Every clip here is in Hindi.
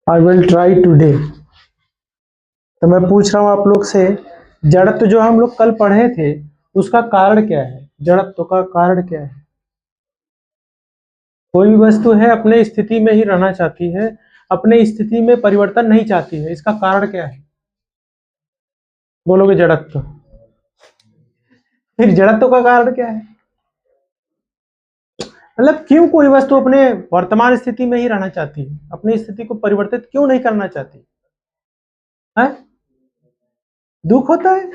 I will try today. तो मैं पूछ रहा हूँ आप लोग से, जड़त्व जो हम लोग कल पढ़े थे उसका कारण क्या है? जड़त्व का कारण क्या है? कोई भी वस्तु है अपने स्थिति में ही रहना चाहती है, अपने स्थिति में परिवर्तन नहीं चाहती है, इसका कारण क्या है? बोलोगे जड़त्व। फिर जड़त्व का कारण क्या है? मतलब क्यों कोई वस्तु अपने वर्तमान स्थिति में ही रहना चाहती है, अपनी स्थिति को परिवर्तित क्यों नहीं करना चाहती है? दुख होता है।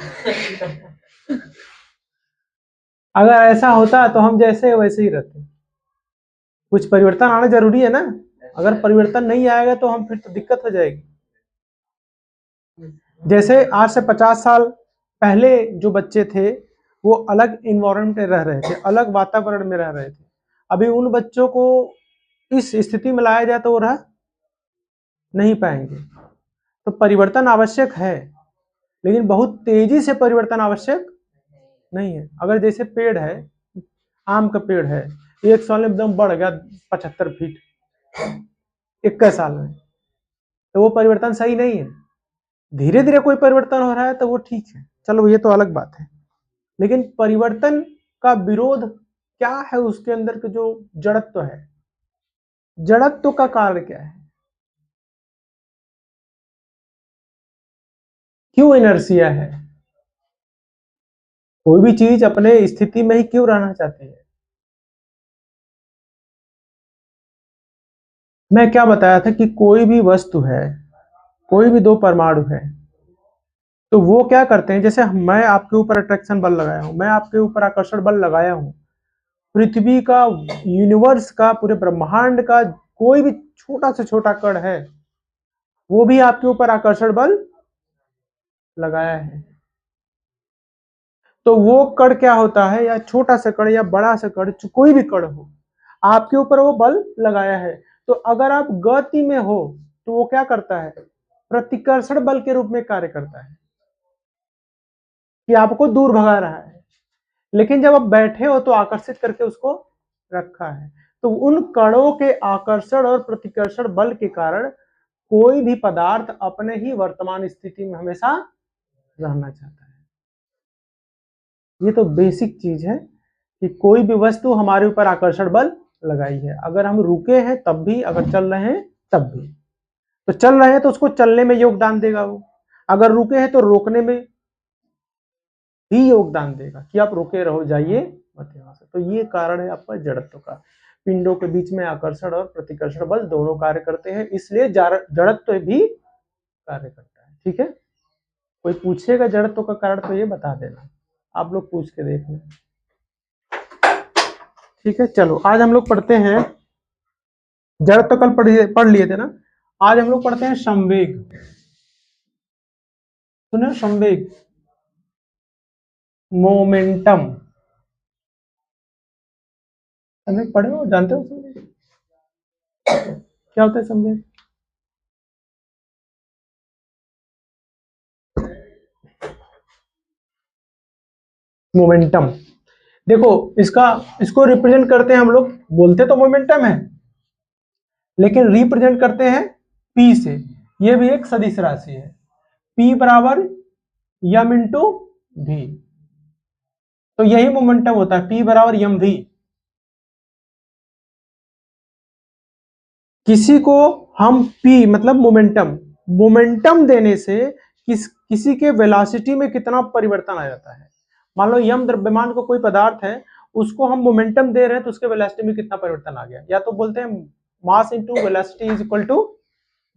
अगर ऐसा होता तो हम जैसे वैसे ही रहते। कुछ परिवर्तन आना जरूरी है ना। अगर परिवर्तन नहीं आएगा तो हम फिर तो दिक्कत हो जाएगी। जैसे आज से 50 साल पहले जो बच्चे थे वो अलग इन्वायरमेंट में रह रहे थे, अलग वातावरण में रह रहे थे। अभी उन बच्चों को इस स्थिति में लाया जाए तो वो रह नहीं पाएंगे। तो परिवर्तन आवश्यक है, लेकिन बहुत तेजी से परिवर्तन आवश्यक नहीं है। अगर जैसे पेड़ है, आम का पेड़ है, 1 साल में एकदम बढ़ गया 75 फीट 21 साल में, तो वो परिवर्तन सही नहीं है। धीरे धीरे कोई परिवर्तन हो रहा है तो वो ठीक है, चलो ये तो अलग बात है। लेकिन परिवर्तन का विरोध क्या है? उसके अंदर के जो जड़त्व है, जड़त्व का कारण क्या है? क्यों इनर्शिया है? कोई भी चीज अपने स्थिति में ही क्यों रहना चाहती है? मैं क्या बताया था कि कोई भी वस्तु है, कोई भी 2 परमाणु है, तो वो क्या करते हैं? जैसे मैं आपके ऊपर अट्रैक्शन बल लगाया हूं, मैं आपके ऊपर आकर्षण बल लगाया हूं, पृथ्वी का, यूनिवर्स का, पूरे ब्रह्मांड का कोई भी छोटा से छोटा कण है वो भी आपके ऊपर आकर्षण बल लगाया है। तो वो कण क्या होता है, या छोटा सा कण या बड़ा सा कण, कोई भी कण हो, आपके ऊपर वो बल लगाया है। तो अगर आप गति में हो तो वो क्या करता है? प्रतिकर्षण बल के रूप में कार्य करता है कि आपको दूर भगा रहा है। लेकिन जब आप बैठे हो तो आकर्षित करके उसको रखा है। तो उन कणों के आकर्षण और प्रतिकर्षण बल के कारण कोई भी पदार्थ अपने ही वर्तमान स्थिति में हमेशा रहना चाहता है। ये तो बेसिक चीज है कि कोई भी वस्तु हमारे ऊपर आकर्षण बल लगाई है। अगर हम रुके हैं तब भी, अगर चल रहे हैं तब भी। तो चल रहे हैं तो उसको चलने में योगदान देगा वो, अगर रुके हैं तो रोकने में ही योगदान देगा कि आप रुके रहो, जाइए मत यहां से। तो ये कारण है आपका जड़त्व का। पिंडों के बीच में आकर्षण और प्रतिकर्षण बल दोनों कार्य करते हैं, इसलिए जड़त्व भी कार्य करता है। ठीक है, कोई पूछेगा जड़त्व का कारण तो ये बता देना, आप लोग पूछ के देख लें। ठीक है, चलो आज हम लोग पढ़ते हैं, जड़त्व कल पढ़ लिए थे ना, आज हम लोग पढ़ते हैं संवेग। सुने, संवेग, मोमेंटम। संवेग पढ़े हो, जानते हो संवेग क्या होता है? संवेग मोमेंटम, देखो इसको रिप्रेजेंट करते हैं हम लोग, बोलते तो मोमेंटम है लेकिन रिप्रेजेंट करते हैं पी से। ये भी एक सदिश राशि है, पी बराबर यम इंटू भी। तो यही मोमेंटम होता है, पी बराबर यम भी। किसी को हम पी मतलब मोमेंटम देने से किसी के वेलोसिटी में कितना परिवर्तन आ जाता है। मान लो यम द्रव्यमान को कोई पदार्थ है, उसको हम मोमेंटम दे रहे हैं तो उसके वेलोसिटी में कितना परिवर्तन आ गया। या तो बोलते हैं mass into velocity is equal to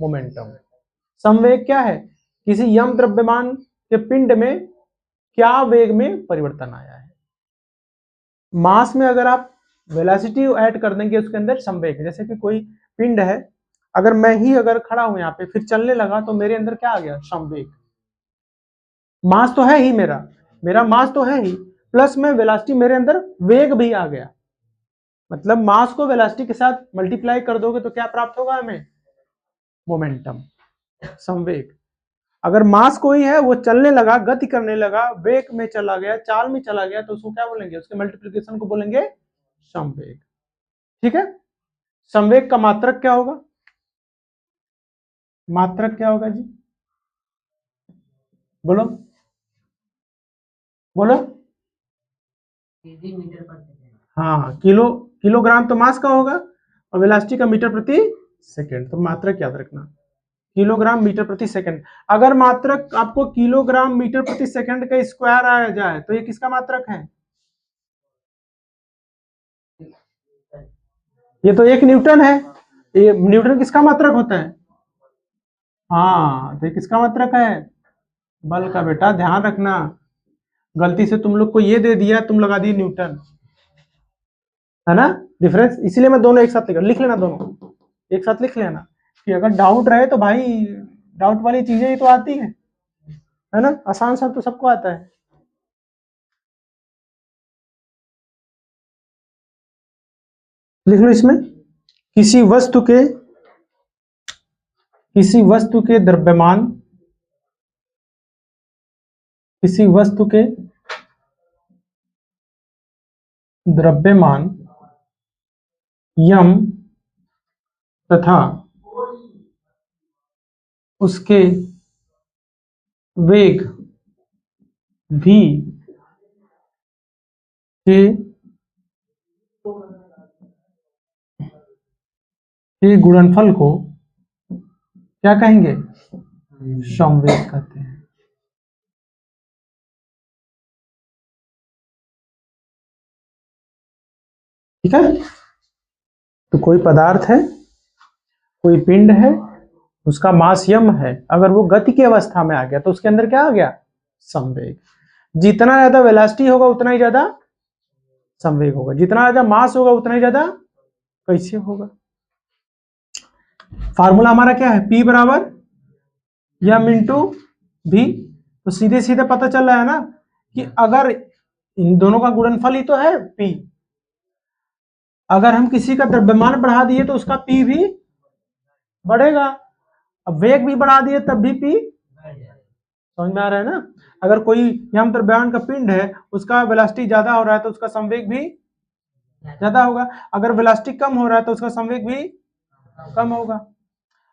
momentum. संवेग क्या है? किसी यम द्रव्यमान के पिंड में क्या वेग में परिवर्तन आया है। मास में अगर आप वेलोसिटी ऐड कर देंगे उसके अंदर संवेग। जैसे कि कोई पिंड है, अगर मैं ही अगर खड़ा हूं यहाँ पे, फिर चलने लगा, तो मेरे अंदर क्या आ गया? संवेग। मास तो है ही, मेरा मास तो है ही, प्लस में वेलोसिटी, मेरे अंदर वेग भी आ गया। मतलब मास को वेलोसिटी के साथ मल्टीप्लाई कर दोगे तो क्या प्राप्त होगा हमें? मोमेंटम, संवेग। अगर मास कोई है, वो चलने लगा, गति करने लगा, वेग में चला गया, चाल में चला गया, तो उसको क्या बोलेंगे? उसके मल्टीप्लिकेशन को बोलेंगे संवेग। ठीक है, संवेग का मात्रक क्या होगा? मात्रक क्या होगा जी? बोलो बोलो। हाँ, किलोग्राम तो मास का होगा और वेलोसिटी का मीटर प्रति सेकंड, तो मात्रक याद रखना, किलोग्राम मीटर प्रति सेकंड। अगर मात्रक आपको किलोग्राम मीटर प्रति सेकंड का स्क्वायर आ जाए तो ये किसका मात्रक है? ये तो 1 न्यूटन है। ये न्यूटन किसका मात्रक होता है? हाँ, तो ये किसका मात्रक है? बल का। बेटा ध्यान रखना, गलती से तुम लोग को ये दे दिया, तुम लगा दिए न्यूटन, है ना डिफरेंस। इसीलिए मैं दोनों एक साथ लिख लेना, दोनों एक साथ लिख लेना, कि अगर डाउट रहे तो भाई, डाउट वाली चीजें ही तो आती है ना, आसान सा तो सबको आता है। लिख लो इसमें, किसी वस्तु के द्रव्यमान, किसी वस्तु के द्रव्यमान यम तथा उसके वेग भी के गुणनफल को क्या कहेंगे? संवेग कहते हैं। ठीक है, तो कोई पदार्थ है, कोई पिंड है, उसका मास यम है, अगर वो गति की अवस्था में आ गया तो उसके अंदर क्या आ गया? संवेग। जितना ज्यादा वेलोसिटी होगा उतना ही ज्यादा संवेग होगा, जितना ज्यादा मास होगा उतना ही ज्यादा कैसे होगा? फार्मूला हमारा क्या है? P बराबर यम इंटू भी। तो सीधे सीधे पता चल रहा है ना कि अगर इन दोनों का गुणनफल ही तो है P, अगर हम किसी का द्रव्यमान बढ़ा दिए तो उसका P भी बढ़ेगा, अब वेग भी बढ़ा दिए तब भी P, समझ में आ रहा है ना? अगर कोई यम द्रव्यमान का पिंड है, उसका वेलोसिटी ज्यादा हो रहा है तो उसका संवेग भी ज्यादा होगा, अगर वेलोसिटी कम हो रहा है तो उसका संवेग भी कम होगा,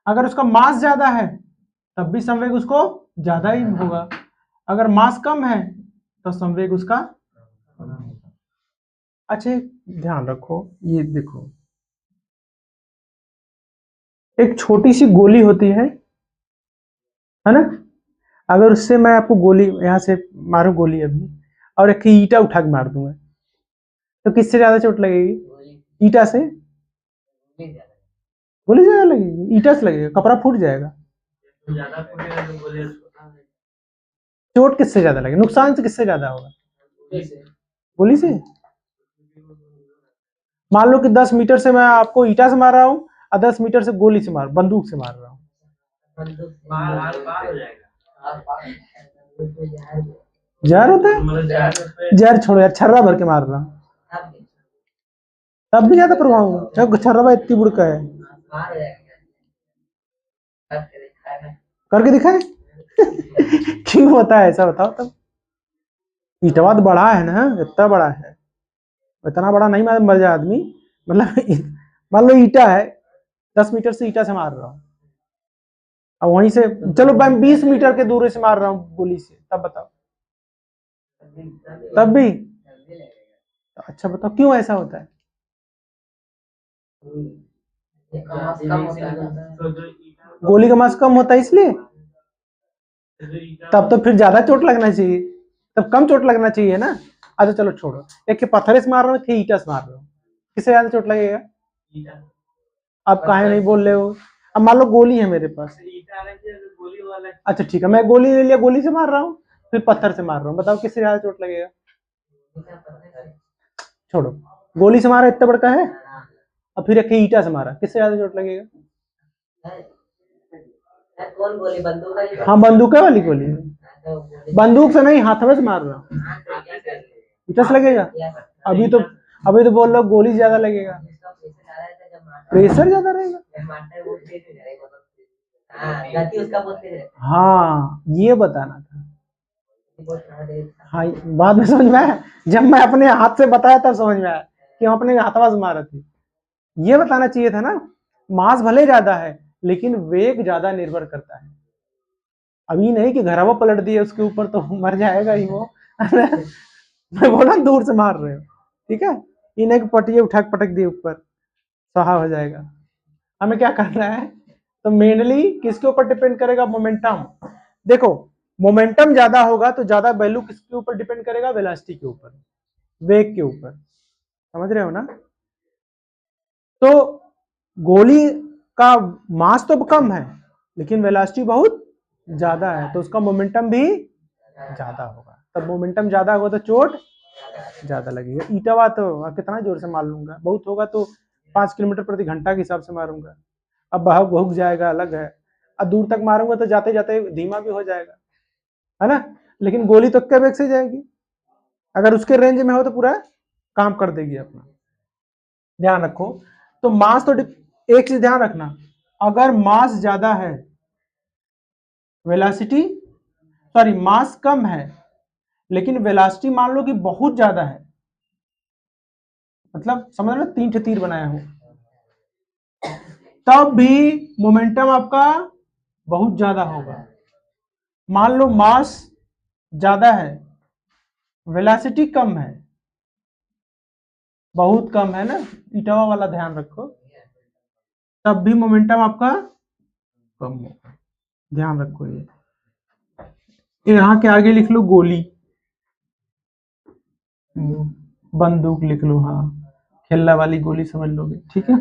अगर उसका मास ज्यादा है तब भी संवेग उसको ज्यादा ही होगा, अगर मास कम है तो संवेग उसका। अच्छा ध्यान रखो, ये देखो, एक छोटी सी गोली होती है ना, अगर उससे मैं आपको गोली यहां से मारू गोली अभी, और एक ईटा उठा के मार दूंगा, तो किससे ज्यादा चोट लगेगी? ईटा से? गोली ज्यादा लगेगी, ईटा से लगेगा, कपड़ा फूट जाएगा। चोट किससे ज्यादा लगेगा, नुकसान से किससे ज्यादा होगा? गोली से। मान लो कि 10 मीटर से मैं आपको ईटा से मार रहा हूँ और 10 मीटर से गोली से बंदूक से मार रहा हूँ, जहर होता है? जहर छोड़ो यार, छर्रा भर के मार रहा हूँ तब भी ज्यादा प्रभाव होगा। छर्रा इतनी बुड़ का है, करके दिखाए क्यों होता है ऐसा, बताओ तब। ईटवा तो बड़ा है ना, इतना बड़ा है, इतना बड़ा नहीं मर जाए आदमी, मतलब मान लो ईटा है, 10 मीटर से ईटा से मार रहा हूँ, अब वहीं से चलो मैं 20 मीटर के दूरी से मार रहा हूँ गोली से, तब बताओ, तब भी? अच्छा बताओ क्यों ऐसा होता है? गोली का मास कम होता है इसलिए, तब तो फिर ज्यादा चोट लगना चाहिए, तब कम चोट लगना चाहिए ना। अच्छा चलो छोड़ो, एक के पत्थर से मार रहा हूँ, ईटा से मार रहा हूँ, किससे ज्यादा चोट लगेगा? अब काहे नहीं बोल रहे हो? अब मान लो गोली है मेरे पास, अच्छा ठीक है, मैं गोली ले लिया, गोली से मार रहा हूँ, फिर पत्थर से मार रहा हूँ, बताओ किससे ज्यादा चोट लगेगा? छोड़ो, गोली से मारा इतना बड़का है, और फिर एक ईटा से मारा, किससे ज्यादा चोट लगेगा? कौन गोली? बंदूक? हाँ बंदूक वाली गोली, बंदूक से नहीं, हाथवे से मार रहा हूँ, ईटा से लगेगा। अभी तो बोल रहा गोली ज्यादा लगेगा, प्रेशर ज्यादा रहेगा। हाँ ये बताना था, हाँ बाद में समझ में आया, जब मैं अपने हाथ से बताया तब समझ में आया कि हम अपने हाथवा से मारे थे। ये बताना चाहिए था ना, मास भले ज्यादा है लेकिन वेग ज्यादा निर्भर करता है। अभी नहीं कि घरवा पलट दिए उसके ऊपर तो मर जाएगा ही वो। मैं बोला दूर से मार रहे हो, ठीक है, इन्हें एक पटिए उठा के पटक दिए ऊपर, सहा हो जाएगा। हमें क्या करना है, तो मेनली किसके ऊपर डिपेंड करेगा, मोमेंटम। देखो मोमेंटम ज्यादा होगा तो ज्यादा वैल्यू किसके ऊपर डिपेंड करेगा, वेलोसिटी के ऊपर, वेग के ऊपर, समझ रहे हो ना। तो गोली का मास तो कम है लेकिन वेलोसिटी बहुत ज्यादा है, तो उसका मोमेंटम भी ज्यादा होगा। तब मोमेंटम ज्यादा होगा तो चोट ज्यादा लगेगा। ईटावा तो कितना जोर से मार लूंगा, बहुत होगा तो 5 किलोमीटर प्रति घंटा के हिसाब से मारूंगा, अब भाग भुग जाएगा अलग है, अब दूर तक मारूंगा तो जाते जाते धीमा भी हो जाएगा, है ना। लेकिन गोली तो क्या वेग से जाएगी, अगर उसके रेंज में हो तो पूरा काम कर देगी अपना। ध्यान रखो, तो मास तो एक चीज ध्यान रखना, अगर मास ज्यादा है, वेलोसिटी सॉरी मास कम है लेकिन वेलोसिटी मान लो कि बहुत ज्यादा है, मतलब समझ लो 3 तीर बनाया हूं, तब भी मोमेंटम आपका बहुत ज्यादा होगा। मान लो मास ज्यादा है, वेलोसिटी कम है, बहुत कम है ना, इटावा वाला ध्यान रखो, तब भी मोमेंटम आपका कम होगा, ध्यान रखो। ये यहां के आगे लिख लो गोली, बंदूक लिख लो, हाँ खेलने वाली गोली समझ लोगे, ठीक है।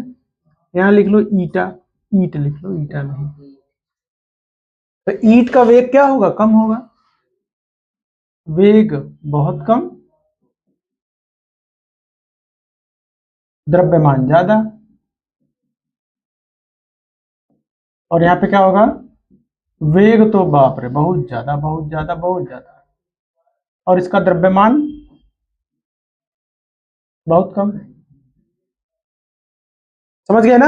यहाँ लिख लो ईटा, ईट लिख लो, ईटा नहीं। तो ईट का वेग क्या होगा, कम होगा, वेग बहुत कम, द्रव्यमान ज्यादा, और यहाँ पे क्या होगा, वेग तो बाप रे बहुत ज्यादा बहुत ज्यादा बहुत ज्यादा, और इसका द्रव्यमान बहुत कम। समझ गए ना,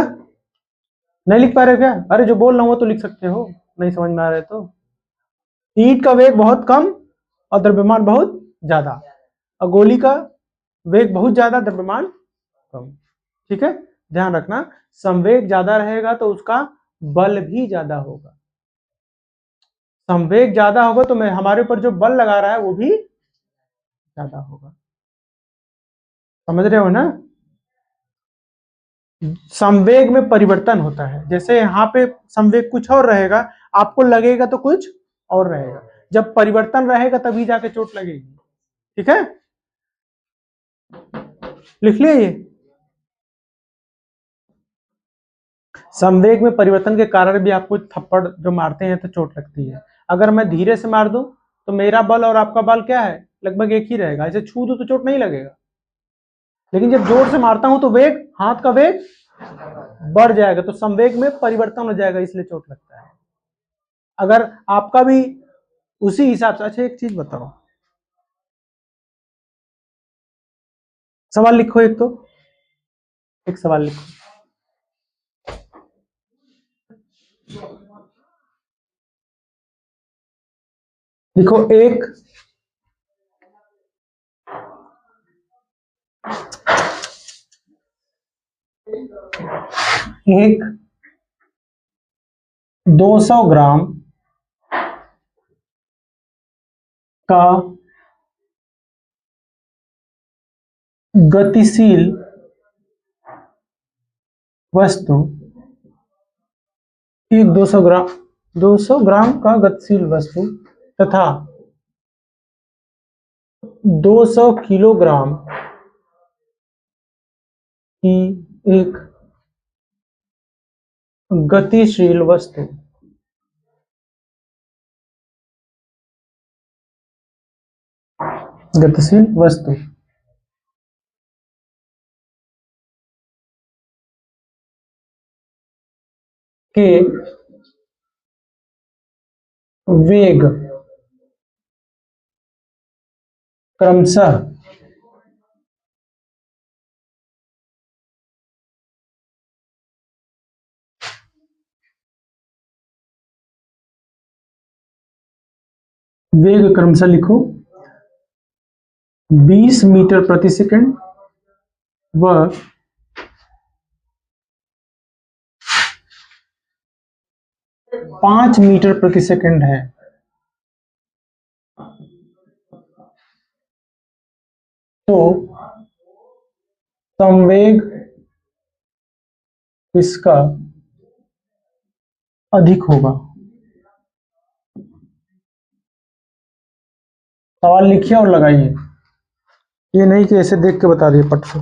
नहीं लिख पा रहे हो क्या, अरे जो बोल रहा हूं वो तो लिख सकते हो, नहीं समझ में आ रहे तो। ईट का वेग बहुत कम और द्रव्यमान बहुत ज्यादा, और गोली का वेग बहुत ज्यादा, द्रव्यमान कम, ठीक है। ध्यान रखना, संवेग ज्यादा रहेगा तो उसका बल भी ज्यादा होगा, संवेग ज्यादा होगा तो मैं हमारे ऊपर जो बल लगा रहा है वो भी ज्यादा होगा, समझ रहे हो ना। संवेग में परिवर्तन होता है, जैसे यहाँ पे संवेग कुछ और रहेगा, आपको लगेगा तो कुछ और रहेगा, जब परिवर्तन रहेगा तभी जाके चोट लगेगी, ठीक है। लिख लिया ये, संवेग में परिवर्तन के कारण भी आपको थप्पड़ जो मारते हैं तो चोट लगती है। अगर मैं धीरे से मार दूं तो मेरा बल और आपका बल क्या है, लगभग एक ही रहेगा, ऐसे छू दूं तो चोट नहीं लगेगा। लेकिन जब जोर से मारता हूं तो वेग, हाथ का वेग बढ़ जाएगा, तो संवेग में परिवर्तन हो जाएगा, इसलिए चोट लगता है। अगर आपका भी उसी हिसाब से, अच्छा एक चीज बताओ, सवाल लिखो एक तो, एक सवाल लिखो। लिखो एक 200 ग्राम का गतिशील वस्तु, एक 200 ग्राम का गतिशील वस्तु तथा 200 किलोग्राम की एक गतिशील वस्तु के वेग क्रमशः लिखो 20 मीटर प्रति सेकंड व 5 मीटर प्रति सेकंड है, तो संवेग इसका अधिक होगा। सवाल लिखिए और लगाइए, ये नहीं कि ऐसे देख के बता दिए पट से।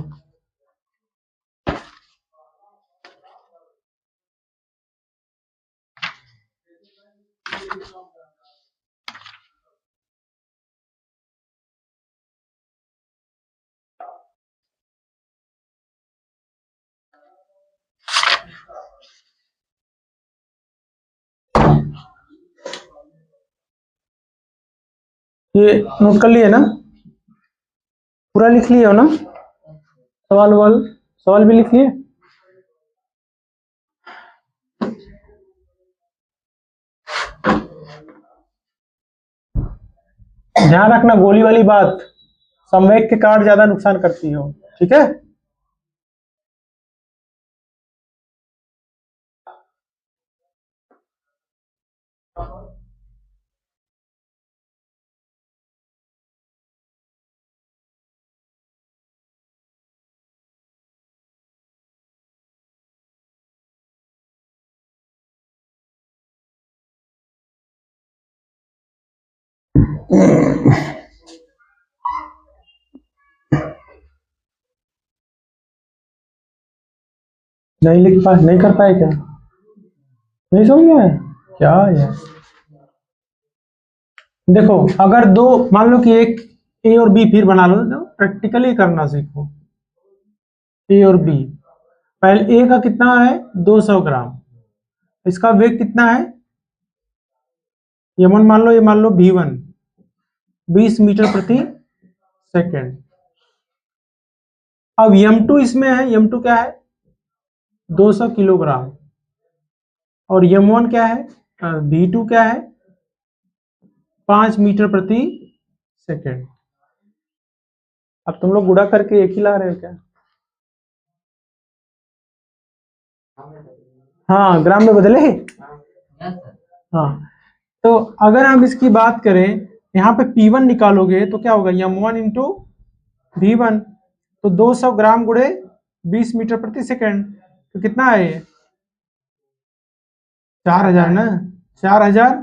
ये नोट कर लिए ना, पूरा लिख लिए हो ना, सवाल भी लिख लिए। ध्यान रखना गोली वाली बात, संवेग के कारण ज्यादा नुकसान करती हो, ठीक है। नहीं लिख पाए, नहीं कर पाए क्या, नहीं समझ में आया क्या यार। देखो अगर दो, मान लो कि एक ए और बी, फिर बना लो, प्रैक्टिकली करना सीखो। ए और बी, पहले ए का कितना है 200 ग्राम, इसका वेग कितना है, ये मान लो V1 20 मीटर प्रति सेकेंड। अब M2 इसमें है, M2 क्या है 200 किलोग्राम, और M1 क्या है, V2 क्या है 5 मीटर प्रति सेकेंड। अब तुम लोग गुणा करके एक ही ला रहे हो क्या? हाँ ग्राम में बदले। हाँ, तो अगर हम इसकी बात करें, यहाँ पे P1 निकालोगे तो क्या होगा, M1 इंटू V1, तो 200 ग्राम गुणे 20 मीटर प्रति सेकेंड, तो कितना है ये 4000 ना, 4000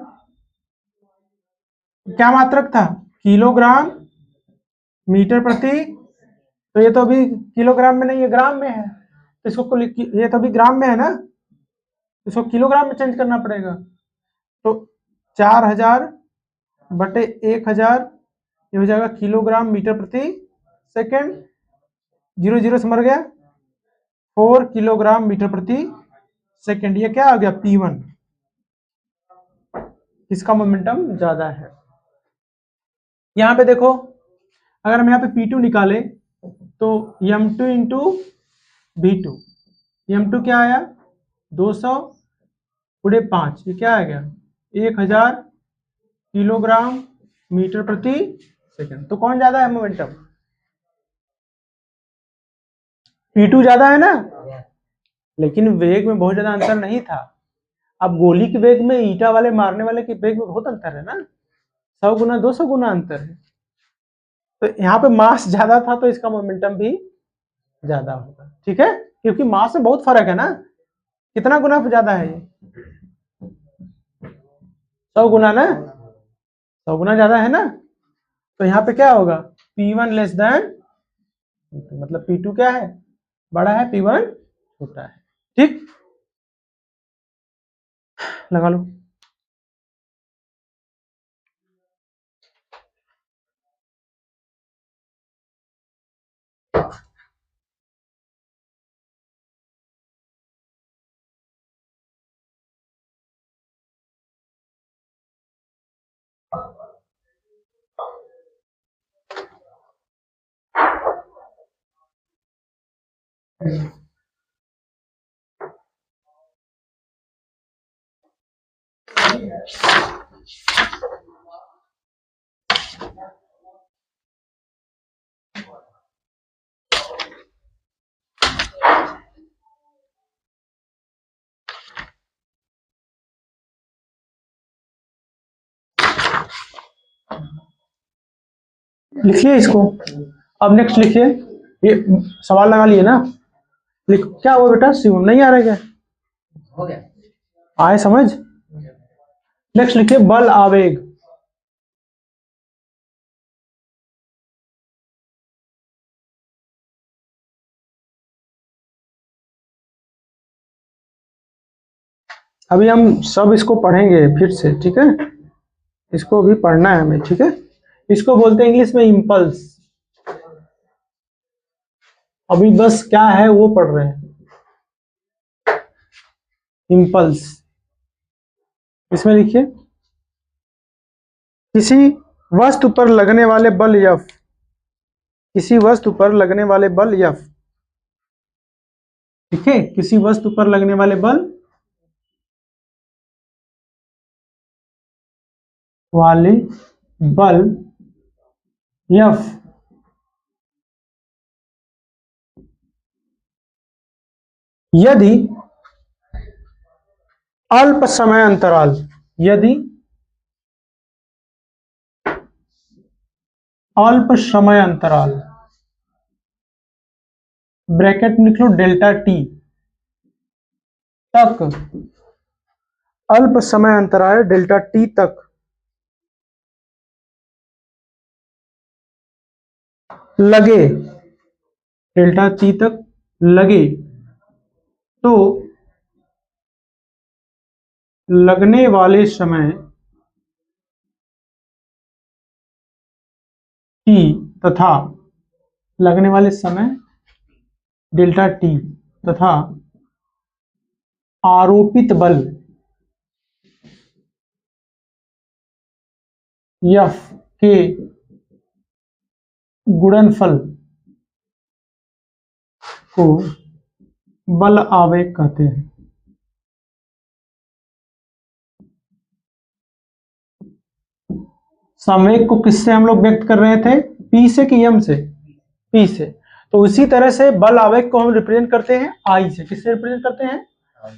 क्या मात्रक था, किलोग्राम मीटर प्रति, तो ये तो अभी किलोग्राम में नहीं है, ग्राम में है, तो इसको ये तो अभी ग्राम में है ना, इसको किलोग्राम में चेंज करना पड़ेगा। तो 4000 बटे 1000, ये हो जाएगा किलोग्राम मीटर प्रति सेकेंड, 0 0 से मर गया, 4 किलोग्राम मीटर प्रति सेकेंड। ये क्या आ गया P1, इसका मोमेंटम ज्यादा है। यहाँ पे देखो, अगर हम यहाँ पे P2 निकाले तो M2 इंटू V2, M2 क्या आया 200 गुणे 5, ये क्या आ गया 1000 किलोग्राम मीटर प्रति सेकंड। तो कौन ज्यादा है मोमेंटम, P2 ज्यादा है ना, लेकिन वेग में बहुत ज्यादा अंतर नहीं था। अब गोली के वेग में ईटा वाले मारने वाले के वेग में बहुत अंतर है ना, 100 गुना 200 गुना अंतर है। तो यहाँ पे मास ज्यादा था तो इसका मोमेंटम भी ज्यादा होगा, ठीक है, क्योंकि मास में बहुत फर्क है ना, कितना गुना ज्यादा है ये 100 गुना ना, 100 गुना ज्यादा है ना। तो यहाँ पे क्या होगा P1 लेस देन P2, मतलब P2 क्या है बड़ा है, P1 छोटा है, ठीक, लगा लो। लिखिए इसको। अब नेक्स्ट लिखिए, ये सवाल लगा लिए ना, लिख क्या हुआ बेटा, शिवम नहीं आ रहा है क्या? हो गया, आए समझ। नेक्स्ट लिखिए बल आवेग। अभी हम सब इसको पढ़ेंगे फिर से, ठीक है, इसको भी पढ़ना है हमें, ठीक है। इसको बोलते हैं इंग्लिश में इम्पल्स। अभी बस क्या है वो पढ़ रहे हैं, इम्पल्स। इसमें लिखिए किसी वस्तु पर लगने वाले बल F, किसी वस्तु पर लगने वाले बल F, ठीक है, किसी वस्तु पर लगने वाले बल F यदि अल्प समय अंतराल, यदि अल्प समय अंतराल, ब्रैकेट में लिख लो डेल्टा टी तक, अल्प समय अंतराल डेल्टा टी तक लगे, डेल्टा टी तक लगे, तो लगने वाले समय टी तथा लगने वाले समय डेल्टा टी तथा आरोपित बल F के गुणनफल को बल आवेग कहते हैं। संवेग को किससे हम लोग व्यक्त कर रहे थे, P से कि M से? P से। तो उसी तरह से बल आवेग को हम रिप्रेजेंट करते हैं I से। किससे रिप्रेजेंट करते हैं?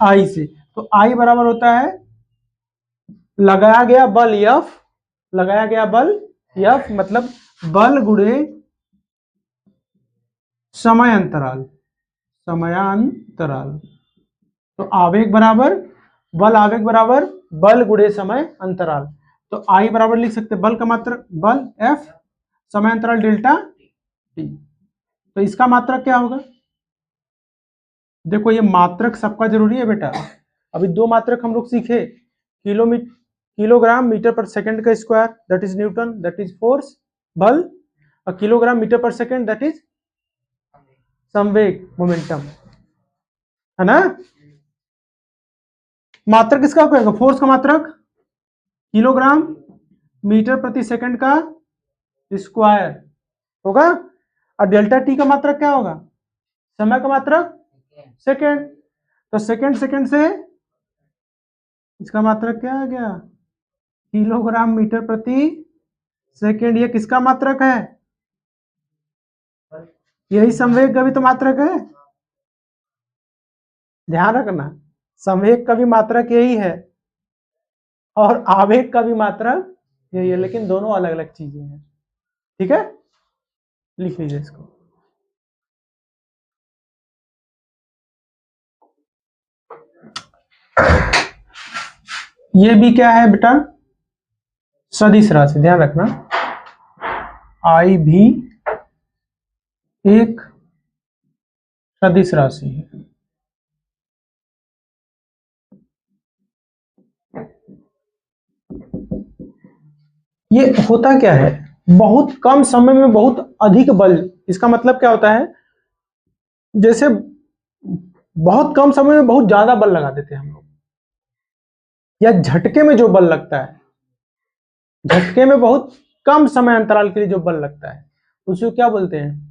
I से। तो I बराबर होता है लगाया गया बल F, लगाया गया बल F मतलब बल गुणे समय अंतराल, समयांतराल। तो आवेग बराबर बल, आवेग बराबर बल गुणे समय अंतराल। तो आई बराबर लिख सकते हैं बल का मात्रक बल F, समय अंतराल डेल्टा टी। तो इसका मात्रक क्या होगा? देखो ये मात्रक सबका जरूरी है बेटा। अभी दो मात्रक हम लोग सीखे, किलोग्राम मीटर पर सेकंड का square that is Newton, that is force बल, और किलोग्राम मीटर पर सेकंड दैट इज संवेग मोमेंटम, है ना। मात्रक किसका होगा? फोर्स का मात्रक किलोग्राम मीटर प्रति सेकंड का स्क्वायर होगा, और डेल्टा टी का मात्रक क्या होगा? समय का मात्रक सेकंड। तो सेकंड सेकंड से इसका मात्रक क्या आ गया? किलोग्राम मीटर प्रति सेकंड। ये किसका मात्रक है? यही संवेग का भी तो मात्रक है, ध्यान रखना। संवेग का भी मात्रक यही है और आवेग का भी मात्रक यही है, लेकिन दोनों अलग अलग चीजें हैं, ठीक है। लिख लीजिए इसको। ये भी क्या है बेटा? सदिश राशि, ध्यान रखना। आई भी एक सदिश राशि है। ये होता क्या है? बहुत कम समय में बहुत अधिक बल। इसका मतलब क्या होता है? जैसे बहुत कम समय में बहुत ज्यादा बल लगा देते हैं हम लोग, या झटके में जो बल लगता है, झटके में बहुत कम समय अंतराल के लिए जो बल लगता है उसको क्या बोलते हैं?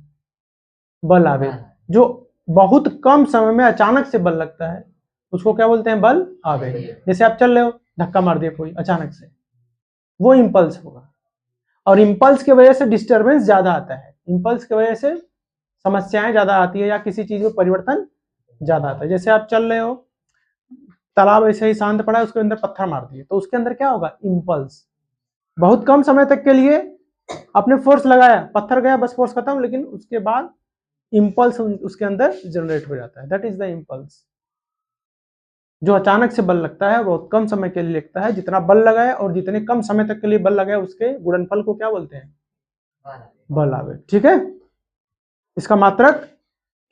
बल आवेग। जो बहुत कम समय में अचानक से बल लगता है उसको क्या बोलते हैं? बल आवेग। जैसे आप चल रहे हो, धक्का मार दिया कोई अचानक से, वो इंपल्स होगा। और इंपल्स की वजह से डिस्टरबेंस ज्यादा आता है, इंपल्स की वजह से समस्याएं ज्यादा आती है, या किसी चीज में परिवर्तन ज्यादा आता है। जैसे आप चल रहे हो, तालाब ऐसे ही शांत पड़ा है, उसके अंदर पत्थर मार दिए, तो उसके अंदर क्या होगा? इंपल्स। बहुत कम समय तक के लिए आपने फोर्स लगाया, पत्थर गया, बस फोर्स खत्म, लेकिन उसके बाद इंपल्स उसके अंदर जनरेट हो जाता है, दैट इज द इंपल्स। जो अचानक से बल लगता है बहुत कम समय के लिए लगता है, जितना बल लगाए और जितने कम समय तक के लिए बल लगाए उसके गुणनफल को क्या बोलते हैं? बल आवेग। ठीक है, इसका मात्रक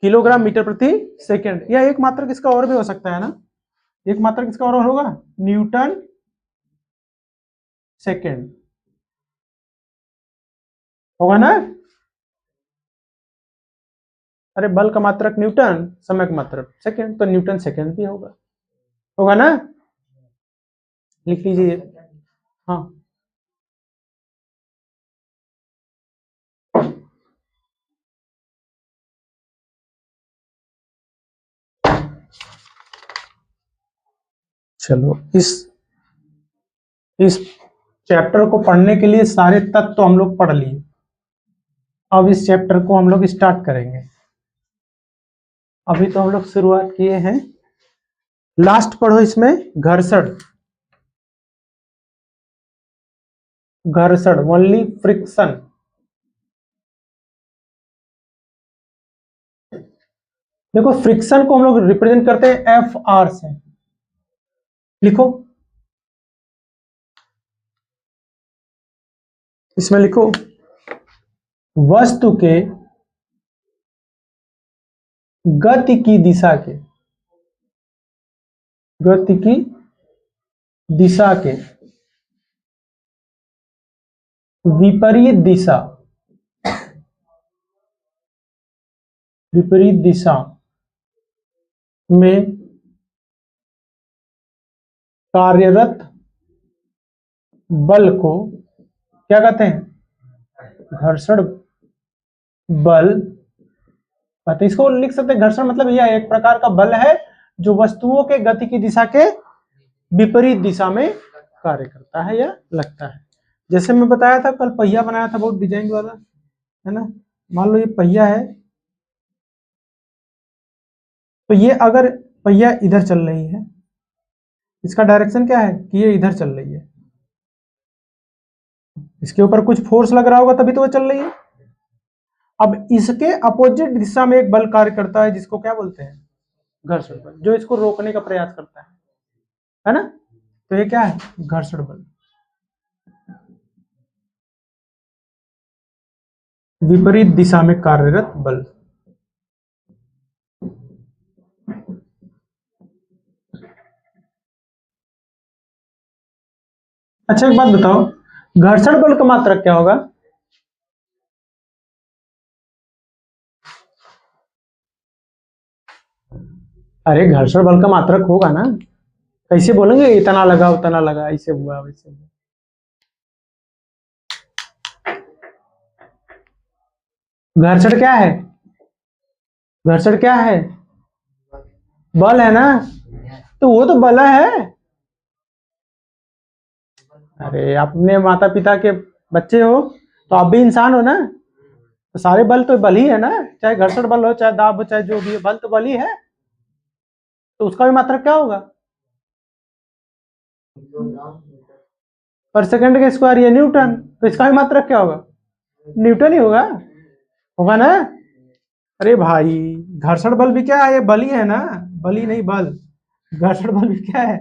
किलोग्राम मीटर प्रति सेकेंड, या एक मात्रक इसका और भी हो सकता है ना, एक मात्रक इसका और होगा न्यूटन सेकेंड, होगा ना? अरे बल का मात्रक न्यूटन, समय का मात्रक सेकेंड, तो न्यूटन सेकेंड भी होगा, होगा ना? लिख लीजिए। हाँ, चलो इस चैप्टर को पढ़ने के लिए सारे तत्व तो हम लोग पढ़ लिए। अब इस चैप्टर को हम लोग स्टार्ट करेंगे। अभी तो हम लोग शुरुआत किए हैं। लास्ट पढ़ो इसमें घर्षण, घर्षण ओनली फ्रिक्शन। देखो फ्रिक्शन को हम लोग रिप्रेजेंट करते हैं एफ आर से, लिखो इसमें, लिखो वस्तु के गति की दिशा के, गति की दिशा के विपरीत दिशा, विपरीत दिशा में कार्यरत बल को क्या कहते हैं? घर्षण बल कहते हैं। इसको लिख सकते हैं घर्षण मतलब यह एक प्रकार का बल है जो वस्तुओं के गति की दिशा के विपरीत दिशा में कार्य करता है या लगता है। जैसे मैं बताया था कल पहिया बनाया था बहुत डिजाइन वाला, है ना? मान लो ये पहिया है, तो ये अगर पहिया इधर चल रही है, इसका डायरेक्शन क्या है कि ये इधर चल रही है, इसके ऊपर कुछ फोर्स लग रहा होगा तभी तो वो चल रही है। अब इसके अपोजिट दिशा में एक बल कार्य करता है जिसको क्या बोलते हैं? घर्षण बल, जो इसको रोकने का प्रयास करता है ना? तो ये क्या है? घर्षण बल, विपरीत दिशा में कार्यरत बल। अच्छा एक बात बताओ, घर्षण बल का मात्रक क्या होगा? अरे घर्षण बल का मात्रक होगा ना, कैसे बोलेंगे इतना लगा उतना लगा, ऐसे हुआ वैसे हुआ। घर्षण क्या है? घर्षण क्या है? बल है ना, तो वो तो बल है। अरे अपने माता पिता के बच्चे हो तो आप भी इंसान हो ना, तो सारे बल तो बल ही है ना, चाहे घर्षण बल हो चाहे दाब हो चाहे जो भी है, बल तो बल ही है। तो उसका भी मात्रक क्या होगा? पर सेकंड के स्क्वायर, ये न्यूटन, तो इसका भी मात्रक क्या होगा? न्यूटन ही होगा, होगा ना? अरे भाई घर्षण बल भी क्या है? ये बल ही है ना, बल ही नहीं बल, घर्षण बल भी क्या है?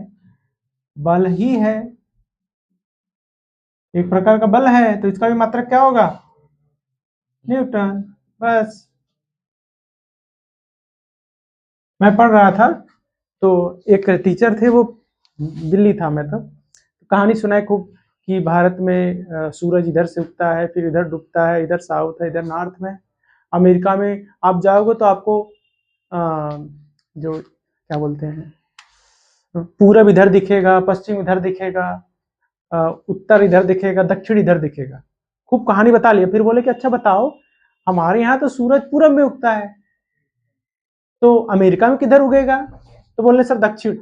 बल ही है, एक प्रकार का बल है, तो इसका भी मात्रक क्या होगा? न्यूटन। बस। मैं पढ़ रहा था तो एक टीचर थे, वो दिल्ली था मैं तब, कहानी सुनाए खूब कि भारत में सूरज इधर से उगता है फिर इधर डूबता है, इधर साउथ है इधर नॉर्थ में। अमेरिका में आप जाओगे तो आपको जो क्या बोलते हैं, पूरब इधर दिखेगा, पश्चिम इधर दिखेगा, उत्तर इधर दिखेगा, दक्षिण इधर दिखेगा। खूब कहानी बता लिया, फिर बोले कि अच्छा बताओ हमारे यहाँ तो सूरज पूरब में उगता है, तो अमेरिका में किधर उगेगा? तो बोले सर दक्षिण।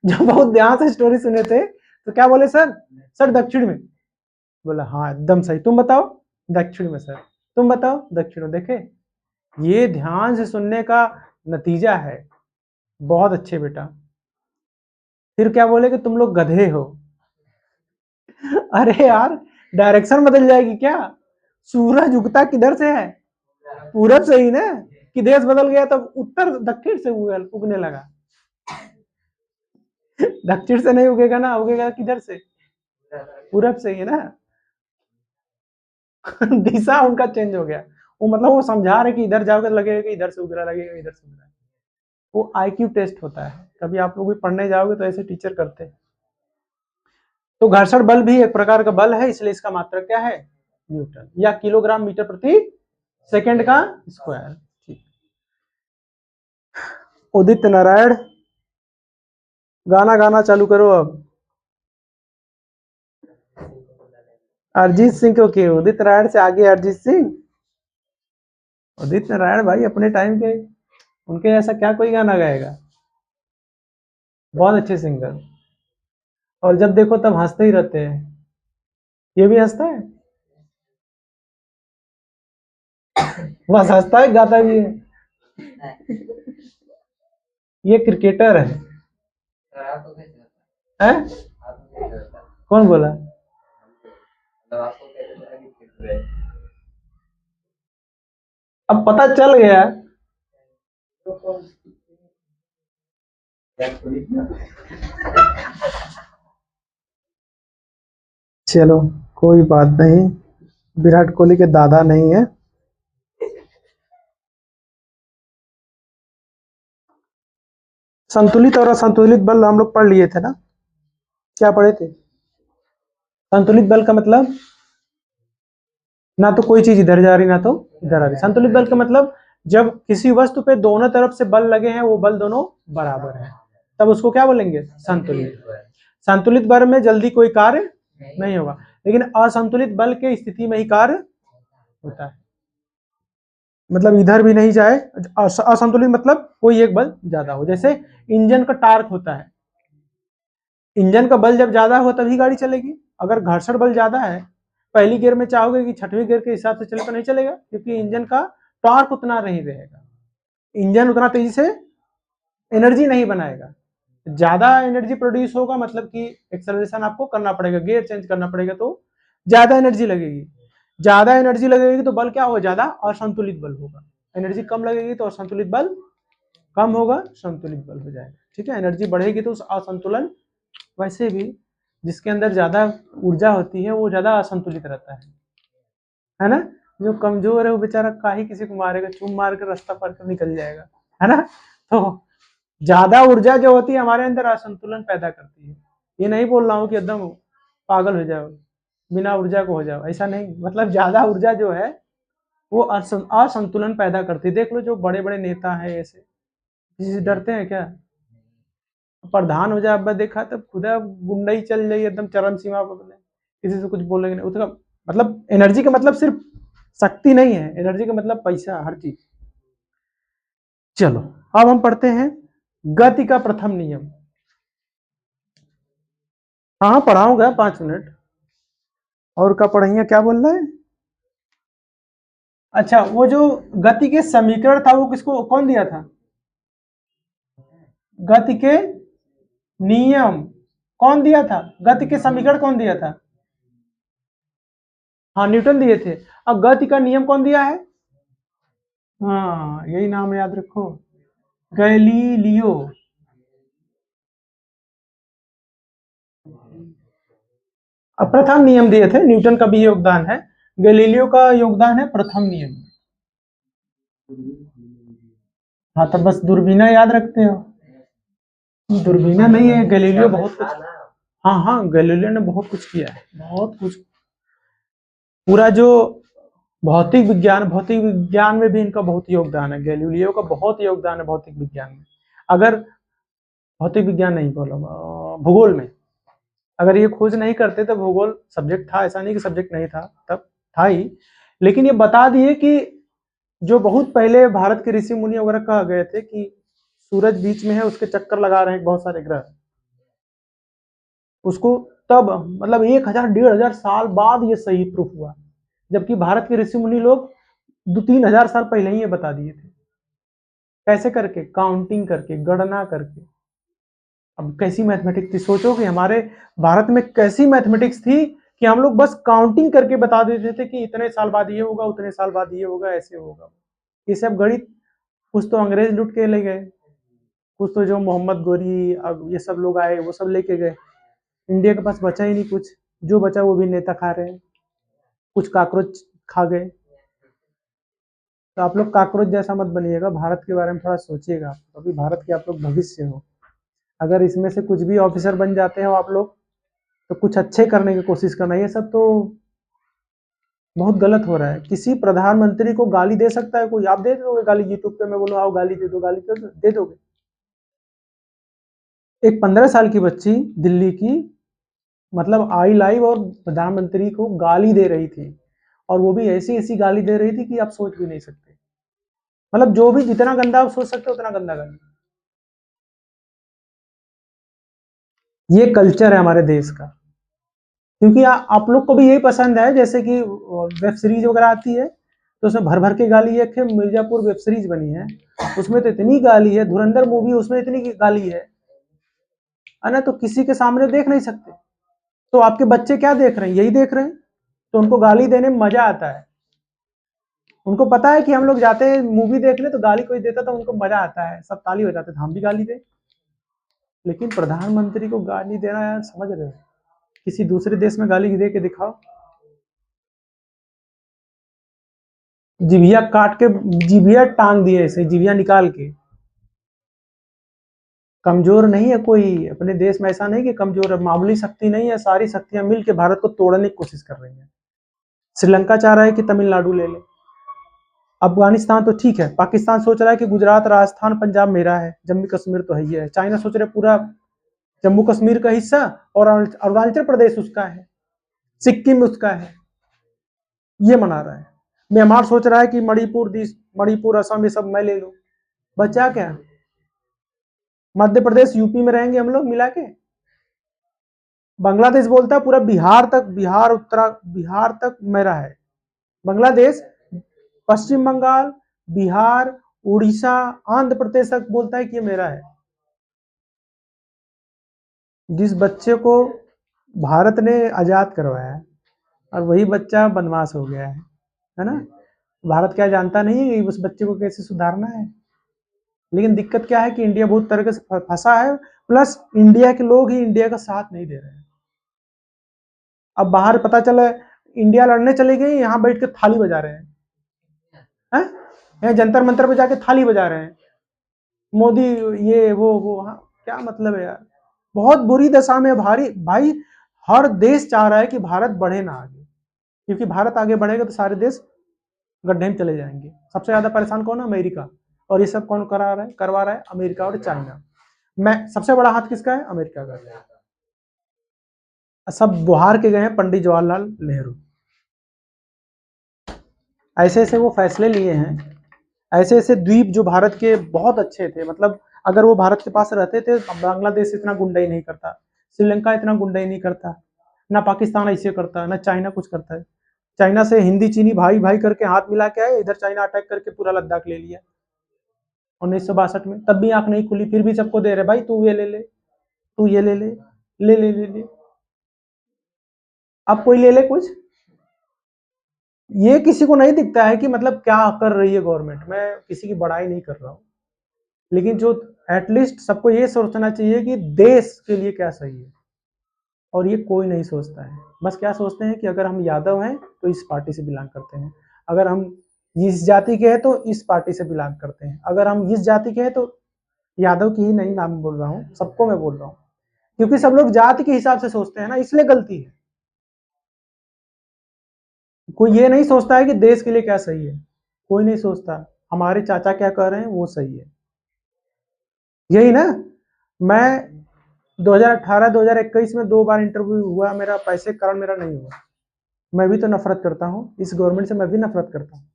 जब बहुत ध्यान से स्टोरी सुने थे तो क्या बोले सर? सर दक्षिण में। बोला हाँ एकदम सही, तुम बताओ? दक्षिण में सर। तुम बताओ? दक्षिण में। देखे, ये ध्यान से सुनने का नतीजा है। बहुत अच्छे बेटा। फिर क्या बोले कि तुम लोग गधे हो। अरे यार डायरेक्शन बदल जाएगी क्या? सूरज उगता किधर से है? पूरब से ही ना, कि देश बदल गया तब उत्तर दक्षिण से उगने लगा। दक्षिण से नहीं उगेगा ना, उगेगा किधर से? पूरब से ही ना। दिशा उनका चेंज हो गया। वो मतलब वो समझा रहे कि इधर जाओगे तो लगेगा कि इधर से उग रहा, लगेगा इधर से उग रहा। वो आईक्यू टेस्ट होता है, कभी आप लोग भी पढ़ने जाओगे तो ऐसे टीचर करते हैं। तो घर्षण बल भी एक प्रकार का बल है, इसलिए इसका मात्रक क्या है? न्यूटन या किलोग्राम मीटर प्रति सेकंड का स्क्वायर। ठीक। उदित नारायण गाना गाना चालू करो अब। अरिजीत सिंह को क्यों? उदित नारायण से आगे अरिजीत सिंह? उदित नारायण भाई अपने टाइम के, उनके ऐसा क्या कोई गाना गाएगा? बहुत अच्छे सिंगर, और जब देखो तब हंसते ही रहते हैं। ये भी हंसता है, बस हंसता है, गाता भी है। ये क्रिकेटर है। हैं? कौन बोला? अब पता चल गया। चलो कोई बात नहीं, विराट कोहली के दादा नहीं है। संतुलित और असंतुलित बल हम लोग पढ़ लिए थे ना, क्या पढ़े थे? संतुलित बल का मतलब ना तो कोई चीज इधर जा रही ना तो इधर आ रही। संतुलित बल का मतलब जब किसी वस्तु पे दोनों तरफ से बल लगे हैं, वो बल दोनों बराबर है, तब उसको क्या बोलेंगे? संतुलित। संतुलित बल में जल्दी कोई कार्य नहीं होगा, लेकिन असंतुलित बल के स्थिति में ही कार्य होता है। मतलब इधर भी नहीं जाए। असंतुलित मतलब कोई एक बल ज्यादा हो, जैसे इंजन का टार्क होता है, इंजन का बल जब ज्यादा हो तभी गाड़ी चलेगी। अगर घर्षण बल ज्यादा है, पहली गियर में चाहोगे कि छठवीं गियर के हिसाब से चले तो नहीं चलेगा, क्योंकि इंजन का टॉर्क उतना नहीं रहेगा, इंजन उतना तेजी से एनर्जी नहीं बनाएगा। ज्यादा एनर्जी प्रोड्यूस होगा मतलब कि एक्सेलरेशन आपको करना पड़ेगा, गियर चेंज करना पड़ेगा, तो ज्यादा एनर्जी लगेगी। ज्यादा एनर्जी लगेगी तो बल क्या होगा? ज्यादा असंतुलित बल होगा। एनर्जी कम लगेगी तो असंतुलित बल कम होगा, संतुलित बल हो जाएगा। ठीक है, एनर्जी बढ़ेगी तो असंतुलन। वैसे भी जिसके अंदर ज्यादा ऊर्जा होती है वो ज्यादा असंतुलित रहता है ना। जो कमजोर है वो बेचारा काहे किसी को मारेगा, चुम मार कर रास्ता पार कर निकल जाएगा, है ना। तो ज्यादा ऊर्जा जो होती है हमारे अंदर असंतुलन पैदा करती है। ये नहीं बोल रहा हूँ कि एकदम पागल हो जाओ, बिना ऊर्जा को हो जाओ, ऐसा नहीं। मतलब ज्यादा ऊर्जा जो है वो असंतुलन पैदा करती है। देख लो जो बड़े बड़े नेता है, ऐसे किसी से डरते हैं क्या? प्रधान हो जाए, अब देखा तब खुदा गुंडा ही चल जाइए एकदम चरम सीमा पर बने, किसी से कुछ बोलेंगे नहीं। उसका मतलब एनर्जी का मतलब सिर्फ शक्ति नहीं है, एनर्जी का मतलब पैसा, हर चीज। चलो अब हम पढ़ते हैं गति का प्रथम नियम। हाँ पढ़ाऊंगा 5 मिनट। और क्या पढ़ेंगे, क्या बोल रहे हैं? अच्छा, वो जो गति के समीकरण था वो किसको, कौन दिया था? गति के नियम कौन दिया था? गति के समीकरण कौन दिया था? हाँ न्यूटन दिए थे। अब गति का नियम कौन दिया है? हाँ यही नाम याद रखो, गैलीलियो। अब प्रथम नियम दिए थे, न्यूटन का भी योगदान है, गैलीलियो का योगदान है प्रथम नियम। हाँ तो बस दूरबीना याद रखते हो, दूरबीना नहीं है, गैलीलियो बहुत कुछ। हाँ हाँ गैलीलियो ने बहुत कुछ किया है, बहुत कुछ। पूरा जो भौतिक विज्ञान में भी इनका बहुत योगदान है, गैलीलियो का बहुत योगदान है भौतिक विज्ञान में। अगर भौतिक विज्ञान नहीं बोलो, भूगोल में अगर ये खोज नहीं करते तो भूगोल सब्जेक्ट था, ऐसा नहीं कि सब्जेक्ट नहीं था, तब था ही। लेकिन ये बता दिए कि जो बहुत पहले भारत के ऋषि मुनि वगैरह कह गए थे कि सूरज बीच में है, उसके चक्कर लगा रहे हैं बहुत सारे ग्रह, उसको तब मतलब 1000-1500 साल बाद ये सही प्रूफ हुआ, जबकि भारत के ऋषि मुनि लोग 2-3 हजार साल पहले ही ये बता दिए थे। कैसे करके? काउंटिंग करके, गणना करके। अब कैसी मैथमेटिक्स थी, सोचो कि हमारे भारत में कैसी मैथमेटिक्स थी कि हम लोग बस काउंटिंग करके बता देते थे कि इतने साल बाद ये होगा, उतने साल बाद ये होगा, ऐसे होगा। ये सब गणित कुछ तो अंग्रेज लूट के ले गए, कुछ तो जो मोहम्मद गोरी अब ये सब लोग आए वो सब लेके गए। इंडिया के पास बचा ही नहीं कुछ, जो बचा वो भी नेता खा रहे हैं, कुछ काकरोच खा गए। तो आप लोग काकरोच जैसा मत बनिएगा, भारत के बारे में थोड़ा सोचिएगा, अभी भारत के आप लोग भविष्य हो। अगर इसमें से कुछ भी ऑफिसर बन जाते हो आप लोग तो कुछ अच्छे करने की कोशिश करना, ये सब तो बहुत गलत हो रहा है। किसी प्रधानमंत्री को गाली दे सकता है कोई? आप दे दोगे गाली? यूट्यूब पे मैं बोलूँ आओ गाली दे दो, गाली दे दोगे? एक 15 साल की बच्ची दिल्ली की मतलब आई लाइव और प्रधानमंत्री को गाली दे रही थी, और वो भी ऐसी ऐसी गाली दे रही थी कि आप सोच भी नहीं सकते। मतलब जो भी जितना गंदा आप सोच सकते हो उतना गंदा गाली। ये कल्चर है हमारे देश का। क्योंकि आप लोग को भी यही पसंद है, जैसे कि वेब सीरीज वगैरह आती है तो उसमें भर भर के गाली। एक है मिर्जापुर वेब सीरीज बनी है, उसमें तो इतनी गाली है। धुरंधर मूवी, उसमें इतनी गाली है ना, तो किसी के सामने देख नहीं सकते। तो आपके बच्चे क्या देख रहे हैं? यही देख रहे हैं, तो उनको गाली देने में मजा आता है। उनको पता है कि हम लोग जाते हैं मूवी देखने तो गाली कोई देता तो उनको मजा आता है, सब ताली हो जाते थे, हम भी गाली दे। लेकिन प्रधानमंत्री को गाली देना, यार समझ रहे हो? किसी दूसरे देश में गाली दे के दिखाओ, जिभिया काट के, जिभिया टांग दिए ऐसे, जिभिया निकाल के। कमजोर नहीं है कोई अपने देश में, ऐसा नहीं कि कमजोर है, मामूली शक्ति नहीं है, सारी शक्तियां मिलकर भारत को तोड़ने की कोशिश कर रही है। श्रीलंका चाह रहा है कि तमिलनाडु ले ले, अफगानिस्तान तो ठीक है, पाकिस्तान सोच रहा है कि गुजरात राजस्थान पंजाब मेरा है, जम्मू कश्मीर तो है ही है, चाइना सोच रहा है पूरा जम्मू कश्मीर का हिस्सा और अरुणाचल प्रदेश उसका है, सिक्किम उसका है, ये मना रहा है। म्यांमार सोच रहा है कि मणिपुर असम ये सब मैं ले लूं। बचा क्या? मध्य प्रदेश यूपी में रहेंगे हम लोग मिला के। बांग्लादेश बोलता है पूरा बिहार तक, बिहार तक मेरा है। बांग्लादेश पश्चिम बंगाल, बिहार, उड़ीसा, आंध्र प्रदेश तक बोलता है कि ये मेरा है। जिस बच्चे को भारत ने आजाद करवाया है और वही बच्चा बदमाश हो गया है ना? भारत क्या जानता नहीं है कि उस बच्चे को कैसे सुधारना है। लेकिन दिक्कत क्या है कि इंडिया बहुत तरीके से फंसा है, प्लस इंडिया के लोग ही इंडिया का साथ नहीं दे रहे हैं। अब बाहर पता चला इंडिया लड़ने चले गए, यहाँ बैठ के थाली बजा रहे हैं, यहाँ जंतर मंतर पे जाके थाली बजा रहे हैं, मोदी ये वो। हाँ, क्या मतलब है यार? बहुत बुरी दशा में भाई। हर देश चाह रहा है कि भारत बढ़े ना आगे, क्योंकि भारत आगे बढ़ेगा तो सारे देश गड्ढे में चले जाएंगे। सबसे ज्यादा परेशान कौन है? अमेरिका। और ये सब कौन करवा रहा है? अमेरिका और चाइना। मैं सबसे बड़ा हाथ किसका है? अमेरिका का। सब बुहार के गए हैं पंडित जवाहरलाल नेहरू। ऐसे ऐसे वो फैसले लिए हैं, ऐसे ऐसे द्वीप जो भारत के बहुत अच्छे थे, मतलब अगर वो भारत के पास रहते थे बांग्लादेश इतना गुंडाई नहीं करता, श्रीलंका इतना गुंडाई नहीं करता, ना पाकिस्तान ऐसे करता, ना चाइना कुछ करता है। चाइना से हिंदी चीनी भाई भाई करके हाथ मिला के आए, इधर चाइना अटैक करके पूरा लद्दाख ले लिया 1962 में। तब भी आंख नहीं खुली, फिर भी सबको दे रहे भाई तू ये ले ले, तू ये ले ले, ले ले ले ले। अब कोई ले ले कुछ? ये किसी को नहीं दिखता है कि मतलब क्या कर रही है गवर्नमेंट। मैं किसी की बड़ाई नहीं कर रहा हूँ, लेकिन जो एटलीस्ट सबको ये सोचना चाहिए कि देश के लिए क्या सही है, और ये कोई नहीं सोचता है। बस क्या सोचते हैं कि अगर हम यादव हैं तो इस पार्टी से बिलोंग करते हैं, अगर हम इस जाति के हैं तो इस पार्टी से बिलोंग करते हैं, अगर हम इस जाति के हैं तो यादव की ही नहीं नाम बोल रहा हूँ, सबको मैं बोल रहा हूँ, क्योंकि सब लोग जाति के हिसाब से सोचते हैं ना, इसलिए गलती है। कोई ये नहीं सोचता है कि देश के लिए क्या सही है, कोई नहीं सोचता। हमारे चाचा क्या कह रहे हैं वो सही है, यही ना। मैं 2018-2021 में 2 बार इंटरव्यू हुआ मेरा, पैसे के कारण मेरा नहीं हुआ। मैं भी तो नफरत करता हूँ इस गवर्नमेंट से, मैं भी नफरत करता हूँ,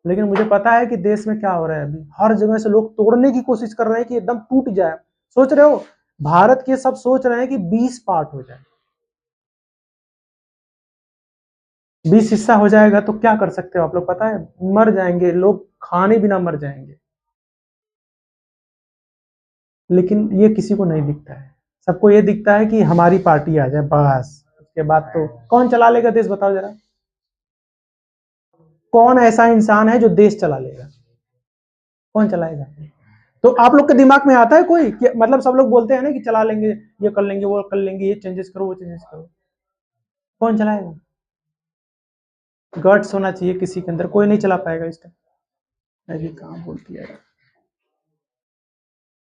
लेकिन मुझे पता है कि देश में क्या हो रहा है। अभी हर जगह से लोग तोड़ने की कोशिश कर रहे हैं कि एकदम टूट जाए। सोच रहे हो भारत के सब सोच रहे हैं कि 20 पार्ट हो जाए, 20 हिस्सा हो जाएगा तो क्या कर सकते हो आप लोग? पता है मर जाएंगे लोग, खाने बिना मर जाएंगे। लेकिन ये किसी को नहीं दिखता है, सबको ये दिखता है कि हमारी पार्टी आ जाए बस, उसके के बाद तो कौन चला लेगा देश, बताओ जरा। कौन ऐसा इंसान है जो देश चला लेगा, कौन चलाएगा? तो आप लोग के दिमाग में आता है कोई कि मतलब सब लोग बोलते हैं ना कि चला लेंगे, ये कर लेंगे, वो कर लेंगे, ये चेंजेस करो, वो चेंजेस करो, कौन चलाएगा? गट्स होना चाहिए किसी के अंदर, कोई नहीं चला पाएगा इस टाइम। अभी कहाँ बोलती है।